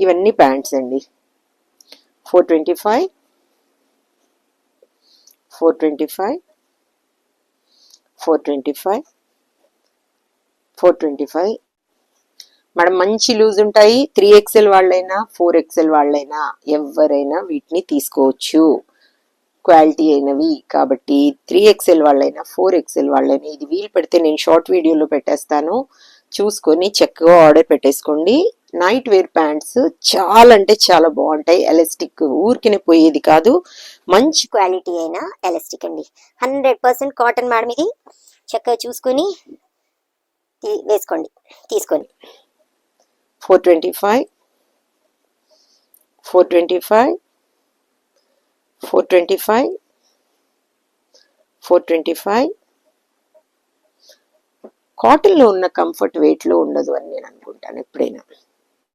ఇవన్నీ ప్యాంట్స్ అండి. 425, 425, 425, 425. మేడం మంచి లూజ్ ఉంటాయి. 3XL వాళ్ళైనా 4XL వాళ్ళైనా ఎవరైనా వీటిని తీసుకోవచ్చు, క్వాలిటీ అయినవి కాబట్టి. 3XL వాళ్ళైనా 4XL వాళ్ళైనా ఇది వీలు పెడితే నేను షార్ట్ వీడియోలో పెట్టేస్తాను, చూసుకొని చక్కగా ఆర్డర్ పెట్టేసుకోండి. నైట్ వేర్ ప్యాంట్స్ చాలా అంటే చాలా బాగుంటాయి. ఎలాస్టిక్ ఊరికినే పోయేది కాదు, మంచి క్వాలిటీ అయిన ఎలాస్టిక్ అండి. 100% కాటన్ మేడం. ఇది చక్కగా చూసుకొని వేసుకోండి, తీసుకొని. 425, 425, 425, 425. కాటన్లో ఉన్న కంఫర్ట్ వెయిట్లో ఉండదు అని నేను అనుకుంటాను ఎప్పుడైనా.